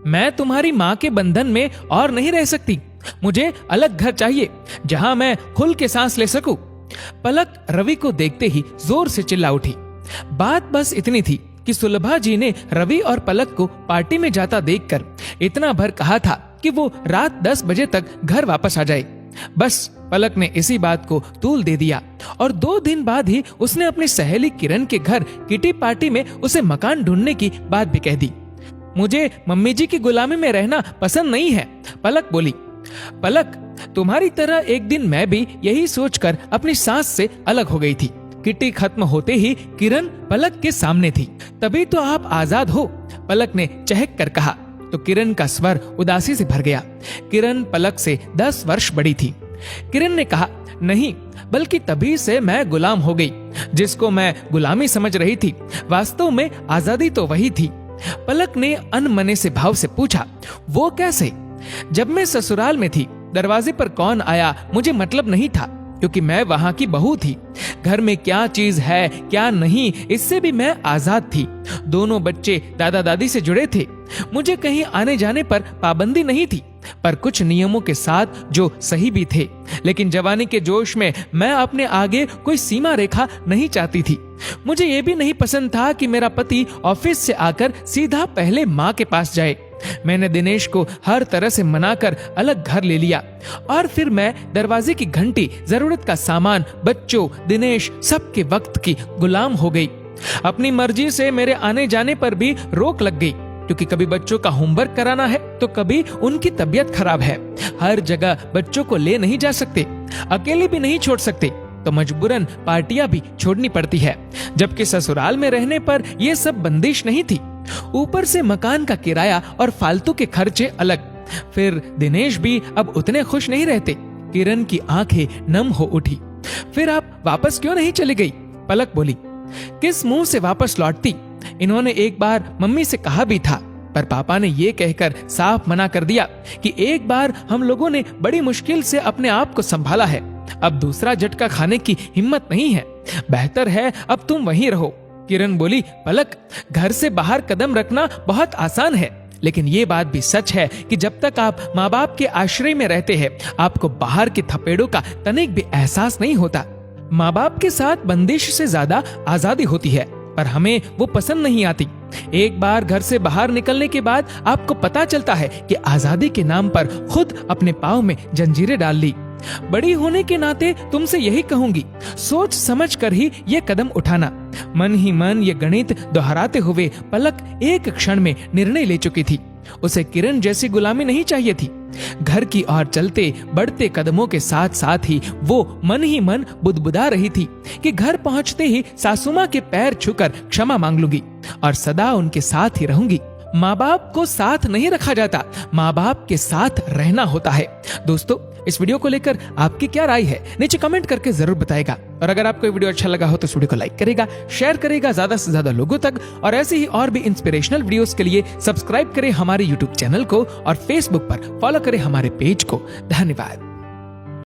मैं तुम्हारी माँ के बंधन में और नहीं रह सकती। मुझे अलग घर चाहिए जहां मैं खुल के सांस ले सकूं। पलक रवि को देखते ही जोर से चिल्ला उठी। बात बस इतनी थी कि सुलभा जी ने रवि और पलक को पार्टी में जाता देखकर इतना भर कहा था कि वो रात 10 बजे तक घर वापस आ जाए। बस पलक ने इसी बात को तूल दे दिया और 2 दिन बाद ही उसने अपनी सहेली किरण के घर किटी पार्टी में उसे मकान ढूंढने की बात भी कह दी। मुझे मम्मी जी की गुलामी में रहना पसंद नहीं है, पलक बोली। पलक, तुम्हारी तरह एक दिन मैं भी यही सोचकर अपनी सास से अलग हो गई थी। किटी खत्म होते ही किरण पलक के सामने थी। तभी तो आप आजाद हो, पलक ने चहक कर कहा तो किरण का स्वर उदासी से भर गया। किरण पलक से 10 वर्ष बड़ी थी। किरण ने कहा, नहीं, बल्कि तभी से मैं गुलाम हो गई। जिसको मैं गुलामी समझ रही थी, वास्तव में आजादी तो वही थी। पलक ने अनमने से भाव से पूछा, वो कैसे? जब मैं ससुराल में थी, दरवाजे पर कौन आया मुझे मतलब नहीं था, क्योंकि मैं वहां की बहू थी। घर में क्या चीज है क्या नहीं, इससे भी मैं आजाद थी। दोनों बच्चे दादा दादी से जुड़े थे। मुझे कहीं आने जाने पर पाबंदी नहीं थी, पर कुछ नियमों के साथ जो सही भी थे। लेकिन जवानी के जोश में मैं अपने आगे कोई सीमा रेखा नहीं चाहती थी। मुझे ये भी नहीं पसंद था कि मेरा पति ऑफिस से आकर सीधा पहले माँ के पास जाए। मैंने दिनेश को हर तरह से मनाकर अलग घर ले लिया और फिर मैं दरवाजे की घंटी, जरूरत का सामान, बच्चों, दिनेश, सबके वक्त की गुलाम हो गई। अपनी मर्जी से मेरे आने जाने पर भी रोक लग गई, क्योंकि कभी बच्चों का होमवर्क कराना है तो कभी उनकी तबीयत खराब है। हर जगह बच्चों को ले नहीं जा सकते, अकेले भी नहीं छोड़ सकते, तो मजबूरन पार्टियां भी छोड़नी पड़ती है। जबकि ससुराल में रहने पर यह सब बंदिश नहीं थी। ऊपर से मकान का किराया और फालतू के खर्चे अलग। फिर दिनेश भी अब उतने खुश नहीं रहते। किरण की आंखें नम हो उठी। फिर आप वापस क्यों नहीं चली गई? पलक बोली। किस मुंह से वापस लौटती? इन्होंने एक बार मम्मी से कहा भी था, पर पापा ने ये कहकर साफ मना कर दिया कि एक बार हम लोगों ने बड़ी मुश्किल से अपने आप को संभाला है, अब दूसरा झटका खाने की हिम्मत नहीं है। बेहतर है अब तुम वहीं रहो। किरण बोली, पलक, घर से बाहर कदम रखना बहुत आसान है, लेकिन ये बात भी सच है कि जब तक आप माँ बाप के आश्रय में रहते हैं, आपको बाहर के थपेड़ों का तनिक भी एहसास नहीं होता। माँ बाप के साथ बंदिश से ज्यादा आजादी होती है, पर हमें वो पसंद नहीं आती। एक बार घर से बाहर निकलने के बाद आपको पता चलता है कि आजादी के नाम पर खुद अपने पांव में जंजीरें डाल ली। बड़ी होने के नाते तुमसे यही कहूंगी, सोच समझ कर ही ये कदम उठाना। मन ही मन ये गणित दोहराते हुए पलक एक क्षण में निर्णय ले चुकी थी। उसे किरण जैसी गुलामी नहीं चाहिए थी। घर की ओर चलते बढ़ते कदमों के साथ साथ ही वो मन ही मन बुदबुदा रही थी कि घर पहुंचते ही सासुमा के पैर छूकर क्षमा मांग लूंगी और सदा उनके साथ ही रहूंगी। माँ बाप को साथ नहीं रखा जाता, माँ बाप के साथ रहना होता है। दोस्तों, इस वीडियो को लेकर आपकी क्या राय है, नीचे कमेंट करके जरूर बताएगा। और अगर आपको ये वीडियो अच्छा लगा हो तो इस वीडियो को लाइक करेगा, शेयर करेगा ज्यादा से ज्यादा लोगों तक, और ऐसे ही और भी इंस्पिरेशनल वीडियोस के लिए सब्सक्राइब करें हमारे यूट्यूब चैनल को और फेसबुक पर फॉलो करें हमारे पेज को। धन्यवाद।